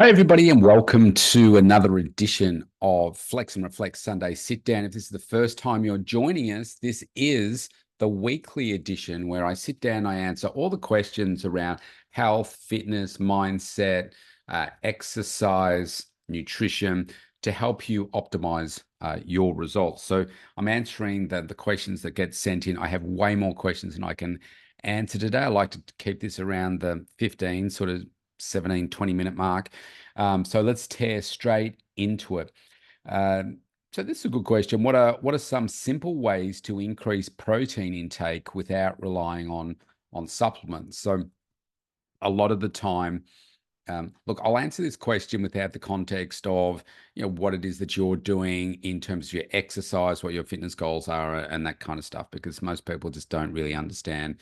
Hey, everybody, and welcome to another edition of Flex and Reflect Sunday Sit Down. If this is the first time you're joining us, this is the weekly edition where I sit down, I answer all the questions around health, fitness, mindset, exercise, nutrition to help you optimize your results. So I'm answering the questions that get sent in. I have way more questions than I can answer today. I like to keep this around the 15, sort of 17, 20-minute mark. So let's tear straight into it. So this is a good question. What are some simple ways to increase protein intake without relying on supplements? So a lot of the time, look, I'll answer this question without the context of what it is that you're doing in terms of your exercise, what your fitness goals are, and that kind of stuff, because most people just don't really understand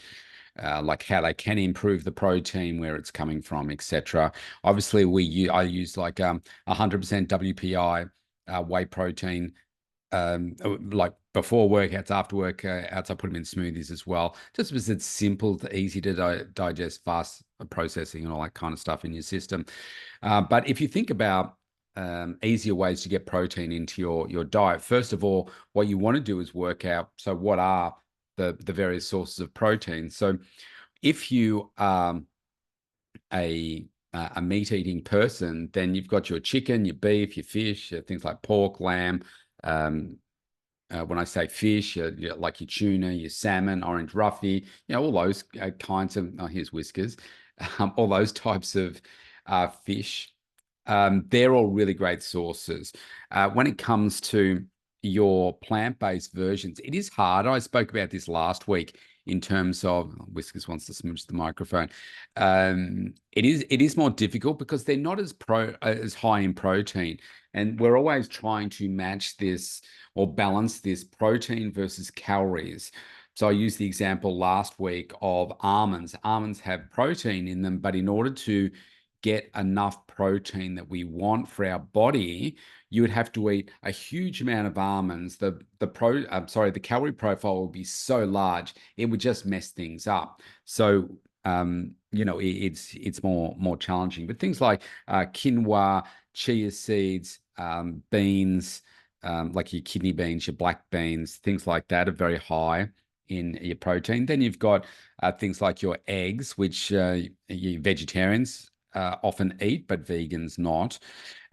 like how they can improve the protein, where it's coming from, etc. Obviously, I use like 100% WPI whey protein, like before workouts, after workouts. I put them in smoothies as well, just because it's simple, easy to digest, fast processing, and all that kind of stuff in your system. But if you think about easier ways to get protein into your diet, first of all, what you want to do is work out. So, what are the various sources of protein? So, if you are a meat eating person, then you've got your chicken, your beef, your fish, things like pork, lamb. Um, when I say fish, like your tuna, your salmon, orange roughy, all those kinds of, oh, here's whiskers, all those types of fish. They're all really great sources. When it comes to your plant-based versions, it is hard. I spoke about this last week in terms of Whiskers wants to smooch the microphone. It is more difficult because they're not as high in protein, and we're always trying to match this or balance this protein versus calories. So I used the example last week of almonds. Almonds have protein in them, but in order to get enough protein that we want for our body, you would have to eat a huge amount of almonds. The calorie profile would be so large, it would just mess things up. So it's more challenging. But things like quinoa, chia seeds, beans, like your kidney beans, your black beans, things like that are very high in your protein. Then you've got things like your eggs, which you vegetarians often eat, but vegans not.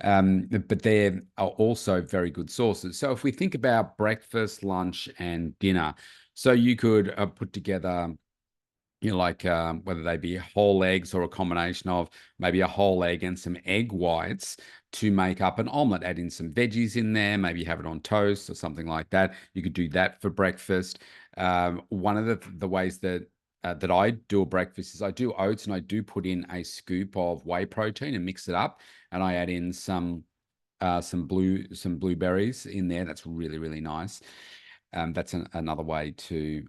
But they are also very good sources. So if we think about breakfast, lunch, and dinner, so you could put together, like whether they be whole eggs or a combination of maybe a whole egg and some egg whites to make up an omelet. Add in some veggies in there, maybe have it on toast or something like that. You could do that for breakfast. One of the ways that I do a breakfast is I do oats, and I do put in a scoop of whey protein and mix it up, and I add in some blueberries in there. That's really, really nice. That's another way to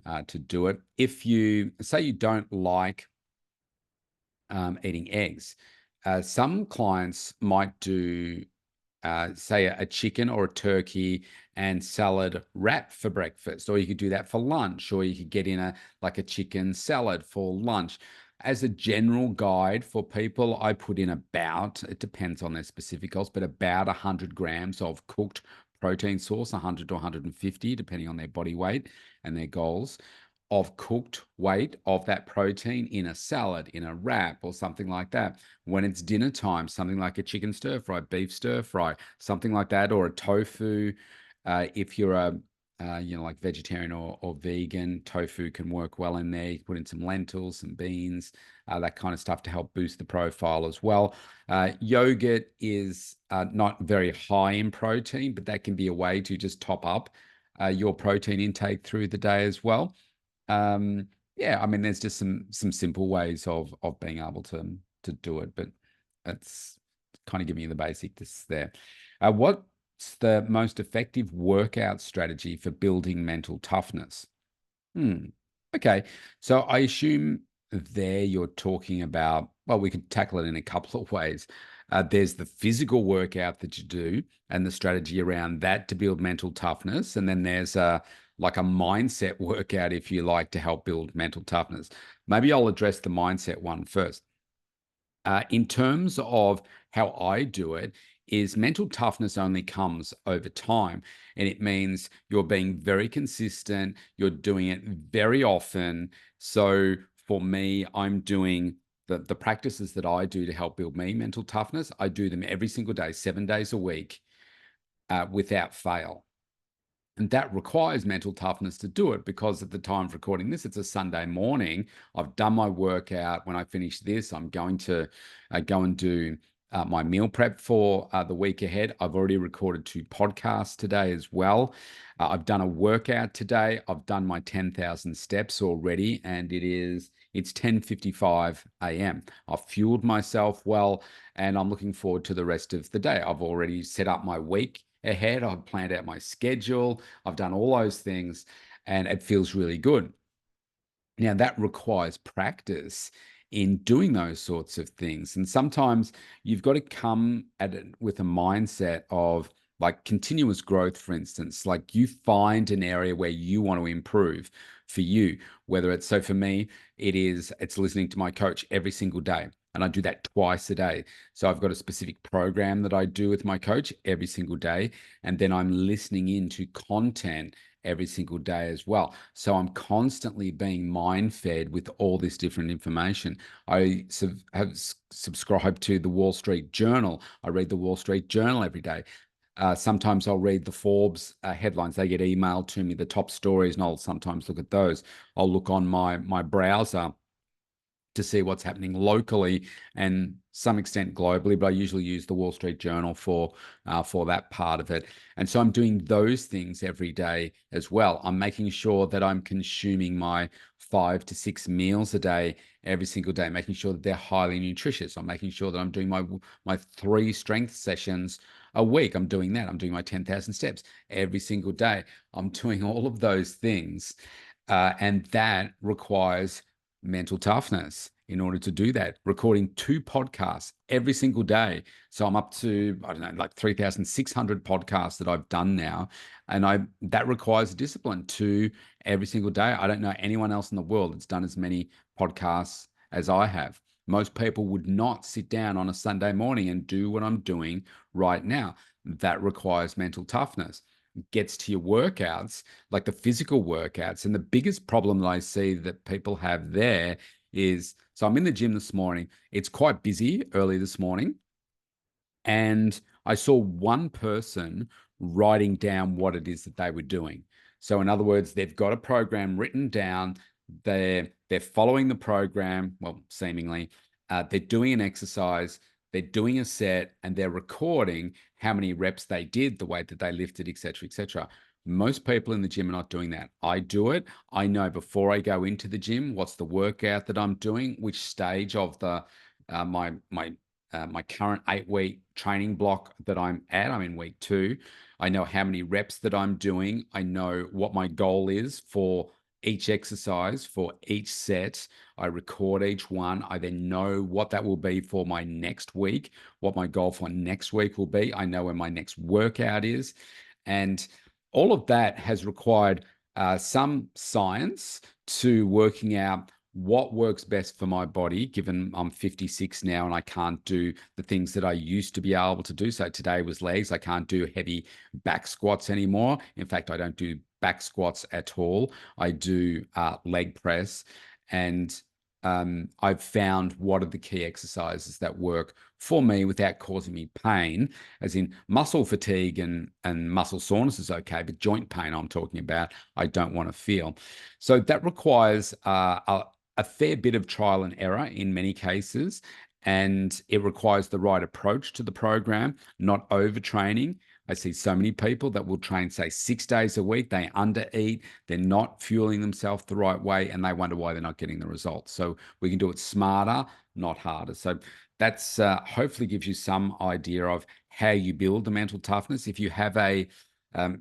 do it. If you say you don't like eating eggs, some clients might do, say, a chicken or a turkey and salad wrap for breakfast, or you could do that for lunch, or you could get in a chicken salad for lunch. As a general guide for people, I put in about, it depends on their specific goals, but about 100 grams of cooked protein source, 100 to 150, depending on their body weight and their goals, of cooked weight of that protein in a salad, in a wrap, or something like that. When it's dinner time, something like a chicken stir fry, beef stir fry, something like that, or a tofu. If you're like vegetarian or vegan, tofu can work well in there. You can put in some lentils, some beans, that kind of stuff to help boost the profile as well. Yogurt is not very high in protein, but that can be a way to just top up your protein intake through the day as well. Yeah, I mean, there's just some simple ways of being able to do it, but that's kind of giving you the basics there. What's the most effective workout strategy for building mental toughness? Hmm. Okay, so I assume there you're talking about, well, we could tackle it in a couple of ways. There's the physical workout that you do and the strategy around that to build mental toughness. And then there's like a mindset workout, if you like, to help build mental toughness. Maybe I'll address the mindset one first. In terms of how I do it, is mental toughness only comes over time. And it means you're being very consistent, you're doing it very often. So for me, I'm doing the practices that I do to help build me mental toughness. I do them every single day, 7 days a week, without fail. And that requires mental toughness to do it, because at the time of recording this, it's a Sunday morning. I've done my workout. When I finish this, I'm going to go and do my meal prep for the week ahead. I've already recorded 2 podcasts today as well. I've done a workout today. I've done my 10,000 steps already, and it's 10:55 a.m. I've fueled myself well, and I'm looking forward to the rest of the day. I've already set up my week ahead. I've planned out my schedule. I've done all those things, and it feels really good. Now, that requires practice in doing those sorts of things. And sometimes you've got to come at it with a mindset of, like, continuous growth, for instance. Like, you find an area where you want to improve for you, whether it's, so for me, it's listening to my coach every single day. And I do that twice a day. So I've got a specific program that I do with my coach every single day. And then I'm listening into content every single day as well. So I'm constantly being mind fed with all this different information. I have subscribed to the Wall Street Journal. I read the Wall Street Journal every day. Sometimes I'll read the Forbes headlines. They get emailed to me, the top stories, and I'll sometimes look at those. I'll look on my browser to see what's happening locally and some extent globally, but I usually use the Wall Street Journal for that part of it. And so I'm doing those things every day as well. I'm making sure that I'm consuming my 5 to 6 meals a day every single day, making sure that they're highly nutritious. I'm making sure that I'm doing my 3 strength sessions a week. I'm doing that. I'm doing my 10,000 steps every single day. I'm doing all of those things. And that requires mental toughness in order to do that. Recording 2 podcasts every single day. So I'm up to, I don't know, like 3,600 podcasts that I've done now. And that requires discipline to every single day. I don't know anyone else in the world that's done as many podcasts as I have. Most people would not sit down on a Sunday morning and do what I'm doing right now. That requires mental toughness. Gets to your workouts, like the physical workouts. And the biggest problem that I see that people have there is, so I'm in the gym this morning. It's quite busy early this morning. And I saw one person writing down what it is that they were doing. So in other words, they've got a program written down. They're following the program, well, seemingly. They're doing an exercise, they're doing a set, and they're recording how many reps they did, the weight that they lifted, et cetera, et cetera. Most people in the gym are not doing that. I do it. I know before I go into the gym what's the workout that I'm doing, which stage of the my current 8-week training block that I'm at. I'm in week 2. I know how many reps that I'm doing. I know what my goal is for each exercise, for each set. I record each one. I then know what that will be for my next week, what my goal for next week will be. I know where my next workout is. And all of that has required some science to working out what works best for my body, given I'm 56 now and I can't do the things that I used to be able to do. So today was legs. I can't do heavy back squats anymore. In fact, I don't do back squats at all. I do leg press. And I've found what are the key exercises that work for me without causing me pain, as in muscle fatigue and muscle soreness is okay, but joint pain I'm talking about, I don't want to feel. So that requires a fair bit of trial and error in many cases, and it requires the right approach to the program, not overtraining. I see so many people that will train, say, 6 days a week. They undereat, they're not fueling themselves the right way, and they wonder why they're not getting the results. So we can do it smarter, not harder. So that's hopefully gives you some idea of how you build the mental toughness. If you have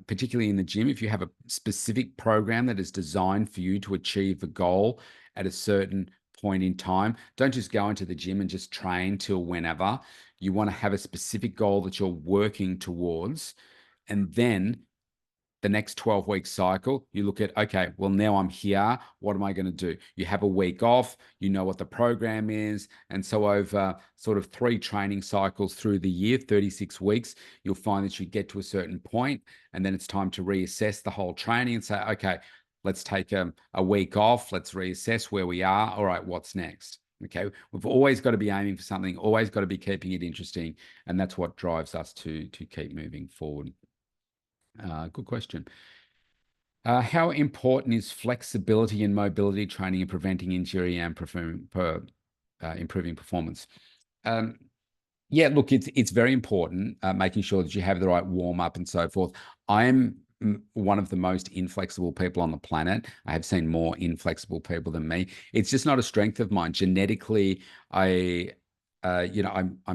particularly in the gym, if you have a specific program that is designed for you to achieve a goal at a certain point in time, don't just go into the gym and just train till whenever. You want to have a specific goal that you're working towards, and then the next 12-week cycle, you look at, okay, well, now I'm here. What am I going to do? You have a week off, you know what the program is. And so over sort of 3 training cycles through the year, 36 weeks, you'll find that you get to a certain point, and then it's time to reassess the whole training and say, okay, let's take a week off. Let's reassess where we are. All right, what's next? Okay, we've always got to be aiming for something, always got to be keeping it interesting. And that's what drives us to keep moving forward. Good question. How important is flexibility and mobility training in preventing injury and improving performance? Yeah, look, it's very important, making sure that you have the right warm up and so forth. I'm one of the most inflexible people on the planet. I have seen more inflexible people than me. It's just not a strength of mine. Genetically, I'm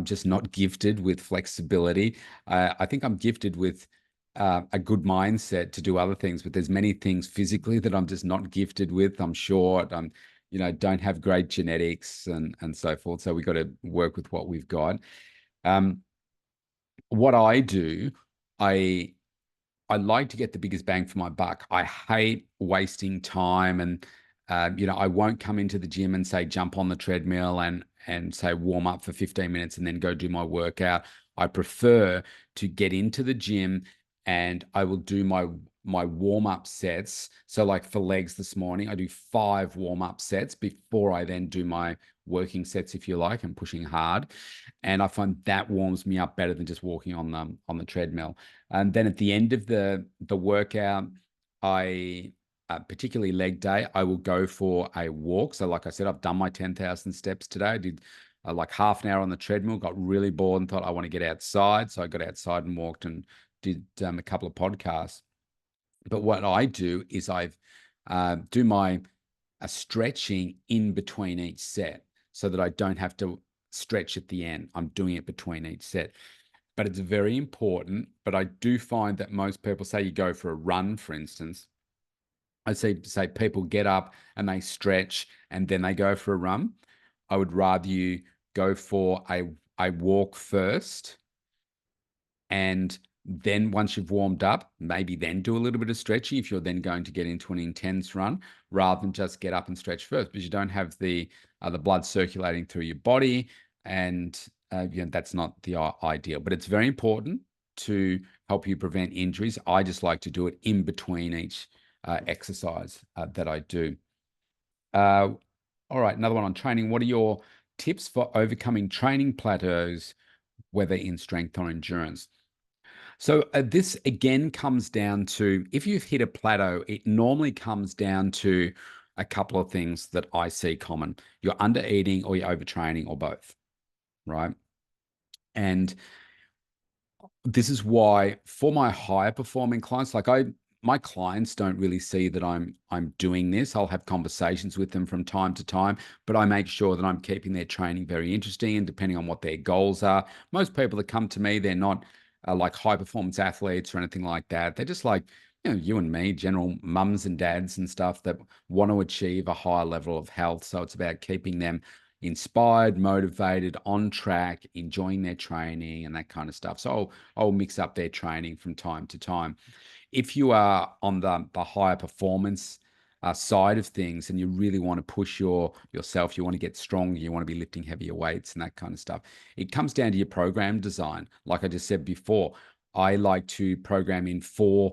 just not gifted with flexibility. I think I'm gifted with a good mindset to do other things, but there's many things physically that I'm just not gifted with. I'm short. Don't have great genetics and so forth. So we got to work with what we've got. What I do, I like to get the biggest bang for my buck. I hate wasting time, and I won't come into the gym and say jump on the treadmill and say warm up for 15 minutes and then go do my workout. I prefer to get into the gym and I will do my warm-up sets. So like for legs this morning, I do 5 warm-up sets before I then do my working sets, if you like, and pushing hard. And I find that warms me up better than just walking on the treadmill. And then at the end of the workout, I particularly leg day, I will go for a walk. So like I said, I've done my 10,000 steps today. I did like half an hour on the treadmill, got really bored and thought I want to get outside. So I got outside and walked and did a couple of podcasts. But what I do is I do my stretching in between each set so that I don't have to stretch at the end. I'm doing it between each set. But it's very important. But I do find that most people, say you go for a run, for instance, I say people get up and they stretch and then they go for a run. I would rather you go for a walk first, and then once you've warmed up, maybe then do a little bit of stretching if you're then going to get into an intense run, rather than just get up and stretch first, because you don't have the blood circulating through your body, and that's not the ideal. But it's very important to help you prevent injuries. I just like to do it in between each exercise that I do. All right, another one on training. What are your tips for overcoming training plateaus, whether in strength or endurance? So this again comes down to, if you've hit a plateau, it normally comes down to a couple of things that I see common. You're under eating or you're overtraining or both, right? And this is why for my higher performing clients, my clients don't really see that I'm doing this. I'll have conversations with them from time to time, but I make sure that I'm keeping their training very interesting, and depending on what their goals are. Most people that come to me, they're not like high performance athletes or anything like that. They're just like, you and me, general mums and dads and stuff that want to achieve a higher level of health. So it's about keeping them inspired, motivated, on track, enjoying their training and that kind of stuff. So I'll mix up their training from time to time. If you are on the higher performance side of things and you really want to push yourself, you want to get stronger, you want to be lifting heavier weights and that kind of stuff, it comes down to your program design. Like I just said before, I like to program in 3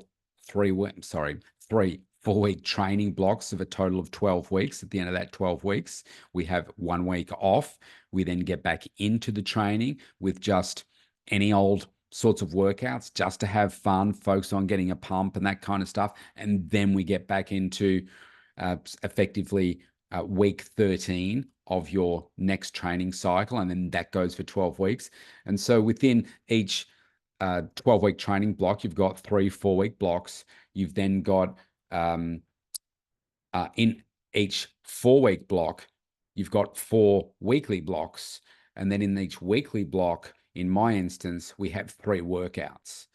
4-week training blocks of a total of 12 weeks. At the end of that 12 weeks, we have 1 week off. We then get back into the training with just any old sorts of workouts, just to have fun, focus on getting a pump and that kind of stuff. And then we get back into effectively week 13 of your next training cycle. And then that goes for 12 weeks. And so within each 12-week training block, you've got 3 4-week blocks. You've then got in each 4-week block, you've got 4 weekly blocks. And then in each weekly block, in my instance, we have 3 workouts.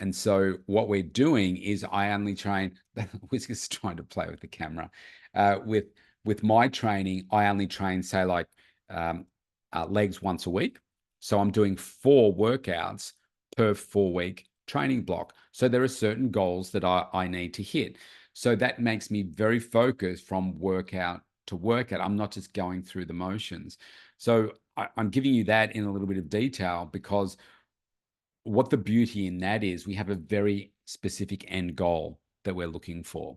And so what we're doing is I only train, we're just trying to play with the camera. With my training, I only train, say, like legs once a week. So I'm doing 4 workouts per 4-week training block. So there are certain goals that I need to hit. So that makes me very focused from workout to workout. I'm not just going through the motions. So I'm giving you that in a little bit of detail because what the beauty in that is, we have a very specific end goal that we're looking for,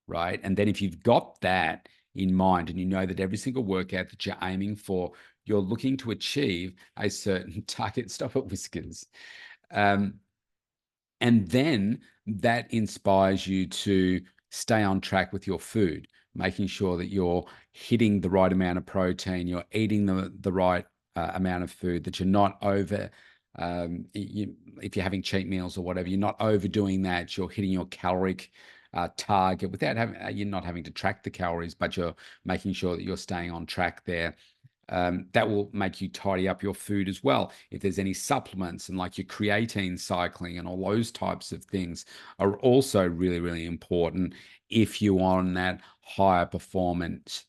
right? And then if you've got that in mind and you know that every single workout that you're aiming for, you're looking to achieve a certain target. Stop at whiskers. And then that inspires you to stay on track with your food, making sure that you're hitting the right amount of protein, you're eating the right amount of food, that you're not over, if you're having cheat meals or whatever, you're not overdoing that, you're hitting your caloric target without having, you're not having to track the calories, but you're making sure that you're staying on track there. That will make you tidy up your food as well. If there's any supplements and like your creatine cycling and all those types of things are also really, really important if you're on that higher performance,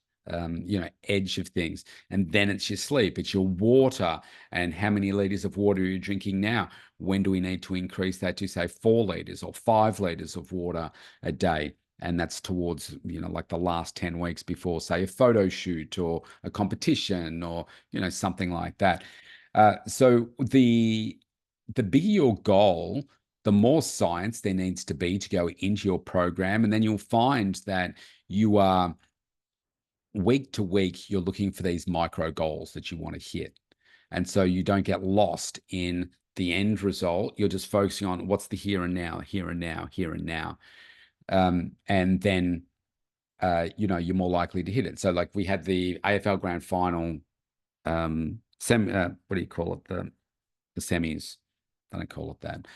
edge of things. And then it's your sleep, it's your water, and how many liters of water are you drinking now? When do we need to increase that to say 4 liters or 5 liters of water a day? And that's towards, like the last 10 weeks before, say, a photo shoot or a competition or, something like that. So the bigger your goal, the more science there needs to be to go into your program. And then you'll find that you are, week to week, you're looking for these micro goals that you want to hit. And so you don't get lost in the end result. You're just focusing on what's the here and now, here and now, here and now. And then, you're more likely to hit it. So like we had the AFL Grand Final, what do you call it? The semis. I don't call it that.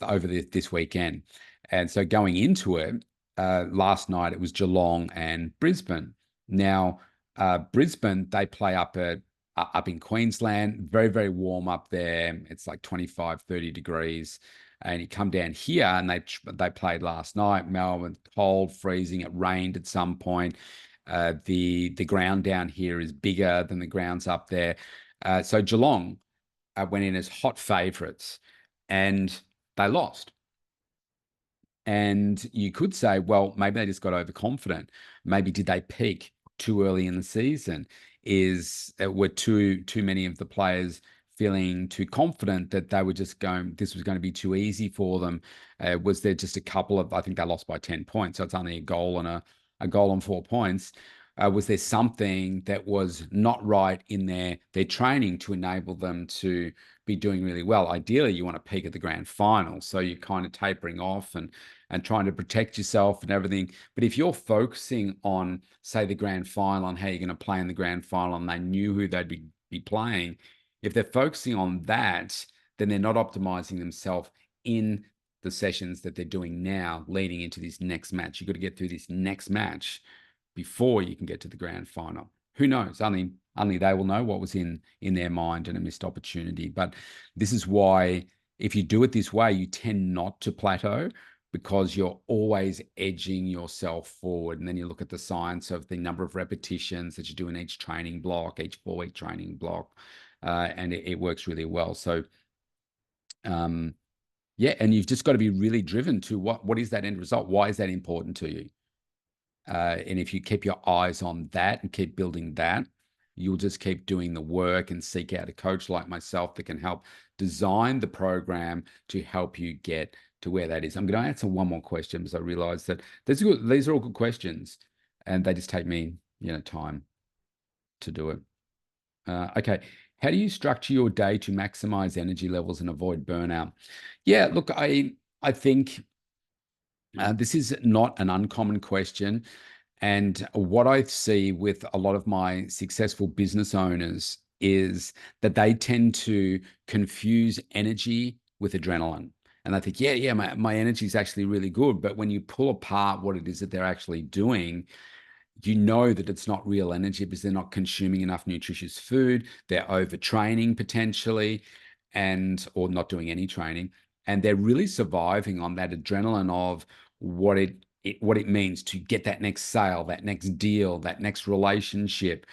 Over this weekend. And so going into it, last night it was Geelong and Brisbane. Now, Brisbane, they play up in Queensland, very, very warm up there. It's like 25, 30 degrees. And you come down here and they played last night. Melbourne, cold, freezing. It rained at some point. The ground down here is bigger than the grounds up there. So Geelong went in as hot favourites and they lost. And you could say, well, maybe they just got overconfident. Maybe did they peak too early in the season? Were too many of the players feeling too confident that they were just going, this was going to be too easy for them? Was there just a couple of, I think they lost by 10 points, so it's only a goal and a goal and 4 points. Was there something that was not right in their training to enable them to be doing really well? Ideally, you want to peak at the grand final, so you're kind of tapering off and trying to protect yourself and everything. But if you're focusing on, say, the grand final and how you're going to play in the grand final, and they knew who they'd be playing, if they're focusing on that, then they're not optimizing themselves in the sessions that they're doing now, leading into this next match. You've got to get through this next match before you can get to the grand final. Who knows? Only they will know what was in their mind and a missed opportunity. But this is why, if you do it this way, you tend not to plateau, because you're always edging yourself forward. And then you look at the science of the number of repetitions that you do in each training block, each 4-week training block, and it works really well. So, yeah, and you've just got to be really driven to what is that end result? Why is that important to you? And if you keep your eyes on that and keep building that, you'll just keep doing the work and seek out a coach like myself that can help design the program to help you get to where that is. I'm going to answer one more question because I realize that these are all good questions and they just take me, time to do it. Okay. How do you structure your day to maximize energy levels and avoid burnout? Yeah, look, I think this is not an uncommon question. And what I see with a lot of my successful business owners is that they tend to confuse energy with adrenaline. And I think, yeah, my energy is actually really good. But when you pull apart what it is that they're actually doing, you know that it's not real energy because they're not consuming enough nutritious food. They're overtraining potentially, or not doing any training. And they're really surviving on that adrenaline of what it means to get that next sale, that next deal, that next relationship,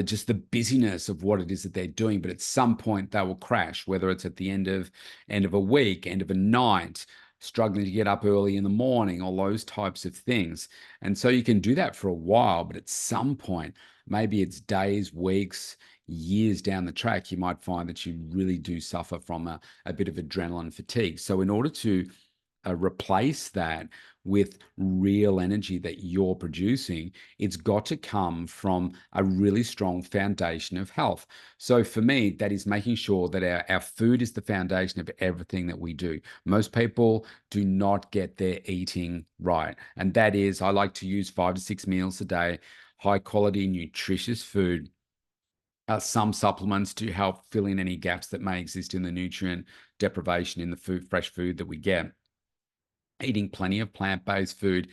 just the busyness of what it is that they're doing. But at some point they will crash, whether it's at the end of a week, end of a night, struggling to get up early in the morning, all those types of things. And so you can do that for a while, but at some point, maybe it's days, weeks, years down the track, you might find that you really do suffer from a bit of adrenaline fatigue. So in order to replace that with real energy that you're producing, it's got to come from a really strong foundation of health. So for me, that is making sure that our food is the foundation of everything that we do. Most people do not get their eating right. And that is, I like to use 5 to 6 meals a day, high quality, nutritious food, some supplements to help fill in any gaps that may exist in the nutrient deprivation in the food, fresh food that we get. Eating plenty of plant-based food.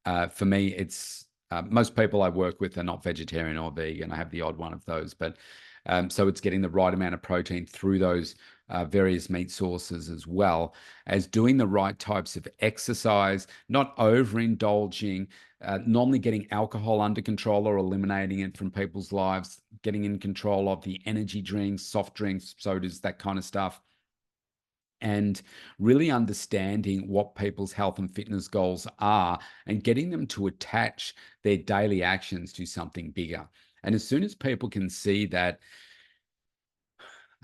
For me, it's most people I work with are not vegetarian or vegan. I have the odd one of those, but so it's getting the right amount of protein through those various meat sources, as well as doing the right types of exercise, not overindulging, normally getting alcohol under control or eliminating it from people's lives, getting in control of the energy drinks, soft drinks, sodas, that kind of stuff, and really understanding what people's health and fitness goals are and getting them to attach their daily actions to something bigger. And as soon as people can see that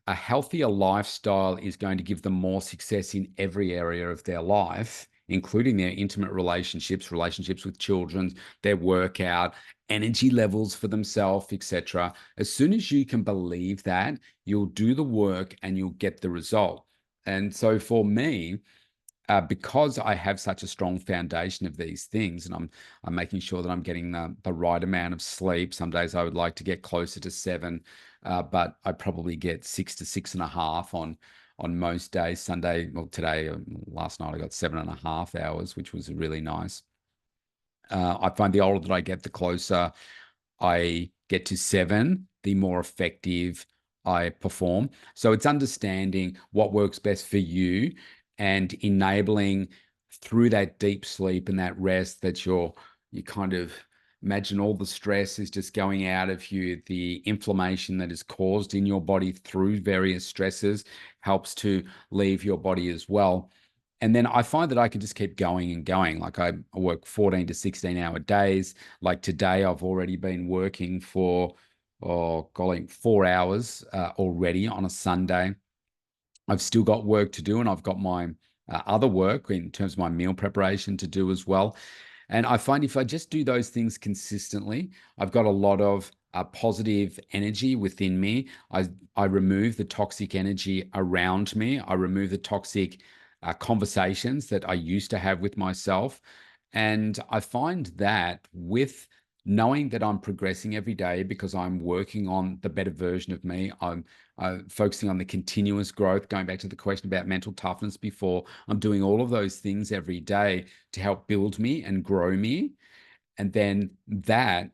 a healthier lifestyle is going to give them more success in every area of their life, including their intimate relationships, relationships with children, their workout, energy levels for themselves, etc. As soon as you can believe that, you'll do the work and you'll get the result. And so for me, because I have such a strong foundation of these things, and I'm making sure that I'm getting the right amount of sleep. Some days I would like to get closer to 7, but I probably get 6 to 6.5 on most days. Sunday, well, today, last night I got 7.5 hours, which was really nice. I find the older that I get, the closer I get to 7, the more effective I perform. So it's understanding what works best for you and enabling through that deep sleep and that rest that you kind of imagine all the stress is just going out of you. The inflammation that is caused in your body through various stresses helps to leave your body as well. And then I find that I can just keep going and going. Like I work 14 to 16 hour days. Like today, I've already been working for, oh, golly, 4 hours already on a Sunday. I've still got work to do, and I've got my other work in terms of my meal preparation to do as well. And I find if I just do those things consistently, I've got a lot of positive energy within me. I remove the toxic energy around me. I remove the toxic conversations that I used to have with myself. And I find that with knowing that I'm progressing every day because I'm working on the better version of me, I'm focusing on the continuous growth, going back to the question about mental toughness before, I'm doing all of those things every day to help build me and grow me. And then that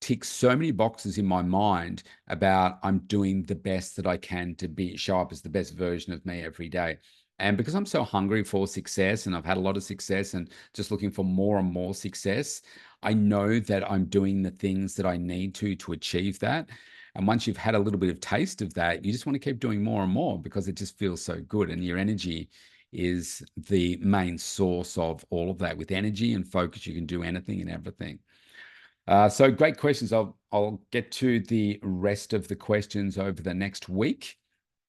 ticks so many boxes in my mind about I'm doing the best that I can to show up as the best version of me every day. And because I'm so hungry for success and I've had a lot of success and just looking for more and more success, I know that I'm doing the things that I need to achieve that. And once you've had a little bit of taste of that, you just want to keep doing more and more because it just feels so good. And your energy is the main source of all of that. With energy and focus, you can do anything and everything. So great questions. I'll get to the rest of the questions over the next week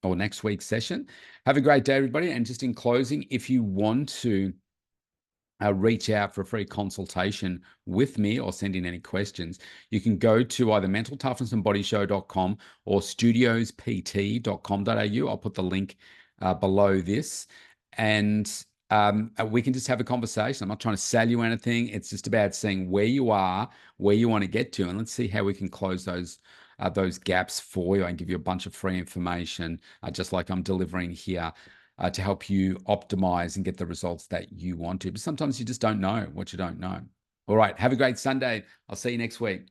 or next week's session. Have a great day, everybody. And just in closing, if you want to reach out for a free consultation with me or send in any questions, you can go to either mentaltoughnessandbodyshow.com or studiospt.com.au. I'll put the link below this. And we can just have a conversation. I'm not trying to sell you anything. It's just about seeing where you are, where you want to get to, and let's see how we can close those gaps for you and give you a bunch of free information, just like I'm delivering here, to help you optimize and get the results that you want to. But sometimes you just don't know what you don't know. All right. Have a great Sunday. I'll see you next week.